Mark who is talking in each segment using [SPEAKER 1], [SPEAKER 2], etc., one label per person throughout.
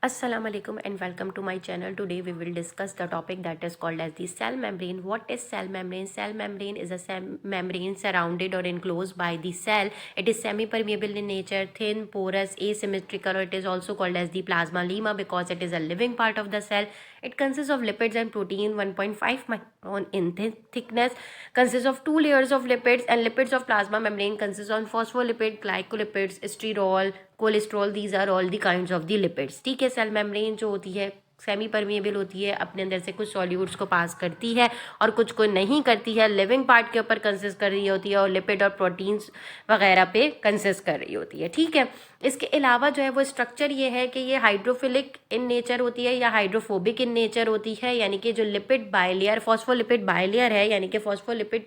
[SPEAKER 1] Assalamualaikum and welcome to my channel. Today we will discuss the topic that is called as the cell membrane. What is cell membrane? Cell membrane is a membrane surrounded or enclosed by the cell. It is semi-permeable in nature, thin, porous, asymmetrical, or it is also called as the plasma lemma because it is a living part of the cell. It consists of lipids and protein 1.5 micron in thickness, consists of two layers of lipids, and lipids of plasma membrane consists of phospholipid, glycolipids, sterol, cholesterol. These are all the kinds of the lipids. ठीक है, cell membrane जो होती है semi permeable होती है, अपने अंदर से कुछ सॉल्यूट्स को पास करती है और कुछ को नहीं करती है. लिविंग पार्ट के ऊपर कंसिस्ट कर रही होती है और लिपिड और प्रोटीन्स वगैरह पे कंसिस्ट कर रही होती है. ठीक है, इसके अलावा जो है वो स्ट्रक्चर ये है कि ये हाइड्रोफिलिक इन नेचर होती है या हाइड्रोफोबिक इन नेचर होती है. यानी कि जो लिपिड बायलेयर फॉस्फोलिपिड बायलेयर है, यानी कि फॉस्फोलिपिड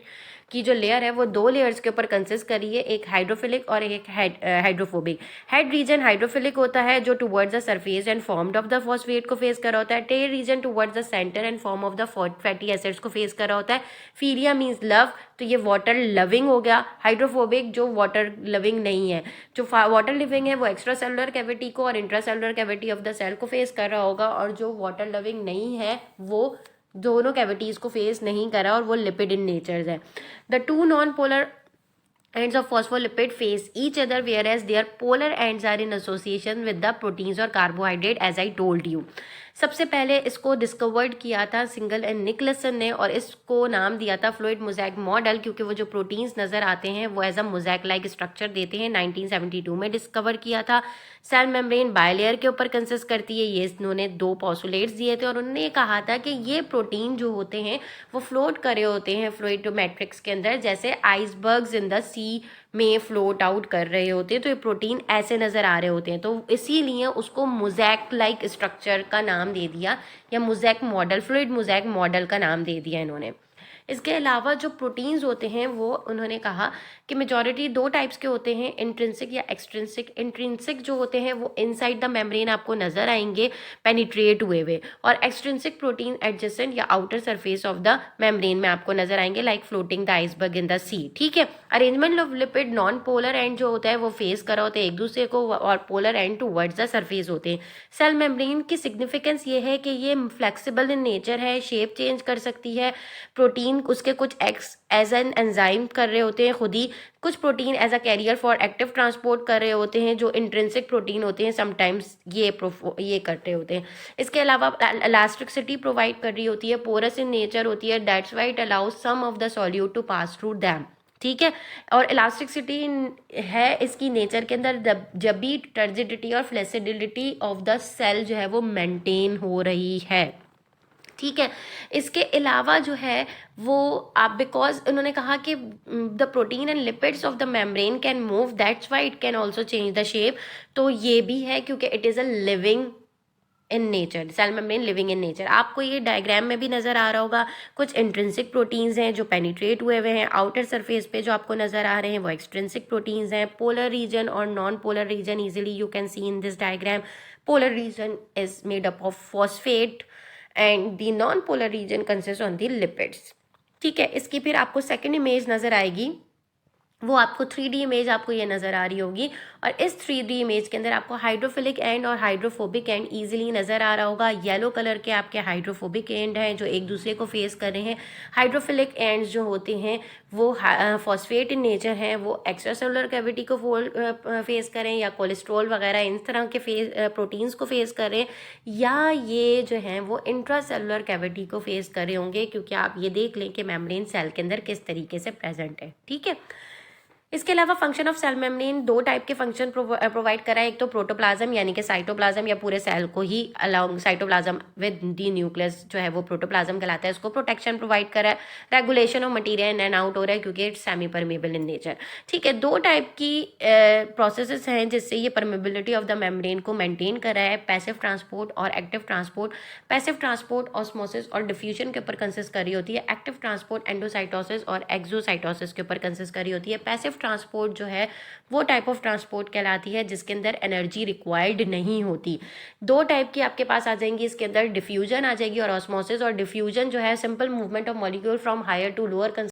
[SPEAKER 1] की जो लेयर है वो दो लेयर्स के ऊपर कंसिस्ट कर रही है, एक हाइड्रोफिलिक और एक हाइड्रोफोबिक. हेड रीजन हाइड्रोफिलिक होता है जो towards the surface and form of the phosphate को फेस कर रहा होता है. Tail region towards the centre and form of the fatty acids को फेस कर रहा होता है. फीलिया मीन्स लव, तो ये वाटर लविंग हो गया. हाइड्रोफोबिक जो वाटर लविंग नहीं है. जो वाटर लिविंग है वो एक्स्ट्रा सेलुलर कैविटी को और intra cellular cavity of the cell को फेस कर रहा होगा, और जो वाटर लविंग नहीं है वो दोनों कैविटीज को फेस नहीं करा और वो लिपिड इन नेचर है. The two non polar ends of phospholipid face each other whereas their polar ends are in association with the proteins or carbohydrate as I told you. सबसे पहले इसको discovered किया था सिंगल एंड निकलसन ने और इसको नाम दिया था फ्लूइड मोज़ैक मॉडल, क्योंकि वो जो प्रोटीन्स नज़र आते हैं वो as a mosaic like structure देते हैं. 1972 में डिस्कवर किया था. सेल मेम्ब्रेन बायलेयर के ऊपर कंसिस्ट करती है. ये इन्होंने दो पोस्टुलेट्स दिए थे और उन्होंने कहा था कि ये प्रोटीन जो होते हैं वो फ्लोट करे होते हैं फ्लूइड मैट्रिक्स के अंदर, जैसे आइसबर्ग्स इन द सी में फ्लोट आउट कर रहे होते हैं. तो ये प्रोटीन ऐसे नज़र आ रहे होते हैं, तो इसीलिए उसको मोज़ैक लाइक स्ट्रक्चर का नाम दे दिया या mosaic model, fluid mosaic model का नाम दे दिया इन्होंने. इसके अलावा जो प्रोटीन्स होते हैं वो उन्होंने कहा कि मेजॉरिटी दो टाइप्स के होते हैं, इंट्रिंसिक या एक्सट्रिंसिक. इंट्रिंसिक जो होते हैं वो इनसाइड द मेम्ब्रेन आपको नजर आएंगे पेनिट्रेट हुए हुए, और एक्सट्रिंसिक प्रोटीन एडजेसेंट या outer surface of the membrane में आपको नजर आएंगे like floating the iceberg in the sea. ठीक है, arrangement of lipid non polar end जो होता है वो फेस करा होते हैं एक दूसरे को और polar and towards the surface होते हैं. सेल मेम्ब्रेन की सिग्निफिकेंस ये है कि ये फ्लेक्सिबल इन नेचर है, शेप चेंज कर सकती है. प्रोटीन उसके कुछ एक्स एज एन एंजाइम कर रहे होते हैं खुद ही, कुछ protein as a carrier for active transport कर रहे होते हैं. जो इंट्रिंसिक प्रोटीन होते हैं समटाइम्स ये करते होते हैं. इसके अलावा इलास्टिसिटी प्रोवाइड कर रही होती है, पोरस इन नेचर होती है, that's why it allows some of the solute to pass through them. ठीक है, और इलास्टिसिटी है इसकी नेचर के अंदर जब भी टर्जिडिटी और फ्लेक्सिबिलिटी ऑफ द सेल जो है वो मेंटेन हो रही है. ठीक है, इसके अलावा जो है वो आप बिकॉज उन्होंने कहा कि the protein and lipids of the membrane can move, that's why it can also change the shape. तो ये भी है क्योंकि it is a living in nature, cell membrane living in nature. आपको ये डायग्राम में भी नज़र आ रहा होगा, कुछ इंट्रिंसिक प्रोटीन्स हैं जो पेनिट्रेट हुए हुए हैं. आउटर सरफेस पे जो आपको नज़र आ रहे हैं वो एक्सट्रिंसिक प्रोटीन्स हैं. पोलर रीजन और non polar region easily you can see in this diagram. Polar region is made up of phosphate and the non polar region consist on the lipids. ठीक है, इसकी फिर आपको सेकेंड इमेज नज़र आएगी, वो आपको 3D इमेज आपको ये नज़र आ रही होगी, और इस 3D इमेज के अंदर आपको हाइड्रोफिलिक एंड और हाइड्रोफोबिक एंड इजीली नज़र आ रहा होगा. येलो कलर के आपके हाइड्रोफोबिक एंड हैं जो एक दूसरे को फेस कर रहे हैं. हाइड्रोफिलिक एंड्स जो होते हैं वो फॉस्फेट इन नेचर हैं, वो एक्स्ट्रा सेलुलर कैविटी को फेस करें या कोलेस्ट्रॉल वगैरह इन तरह के प्रोटीन्स को फेस कर रहे हैं, या ये जो हैं वो इंट्रा सेलुलर कैविटी को फेस कर रहे होंगे, क्योंकि आप ये देख लें कि मेम्ब्रेन सेल के अंदर किस तरीके से प्रेजेंट है. ठीक है, इसके अलावा फंक्शन ऑफ सेल मेम्ब्रेन दो टाइप के फंक्शन प्रोवाइड करा है. एक तो प्रोटोप्लाज्म यानी कि साइटोप्लाज्म या पूरे सेल को ही along cytoplasm with the nucleus जो है वो प्रोटोप्लाज्म कहलाता है. उसको प्रोटेक्शन प्रोवाइड करा है, regulation of material in and out हो रहा है क्योंकि it's semi permeable in nature. ठीक है, दो टाइप की प्रोसेसेस हैं जिससे ये परमेबिलिटी ऑफ द मेम्ब्रेन को मेंटेन करा है, पैसिव ट्रांसपोर्ट और active transport. Passive transport osmosis और डिफ्यूजन के ऊपर कंसिस्ट कर रही होती है. एक्टिव ट्रांसपोर्ट एंडोसाइटोसिस और एक्सोसाइटोसिस के ऊपर कंसिस्ट कर रही होती है. पैसिव ट्रांसपोर्ट जो है वो टाइप ऑफ ट्रांसपोर्ट कहलाती है जिसके अंदर एनर्जी रिक्वायर्ड नहीं होती. दो टाइप की आपके पास आ जाएंगी इसके अंदर, डिफ्यूजन आ जाएगी और ऑस्मोसिस. और डिफ्यूजन जो है simple movement of molecule from higher to lower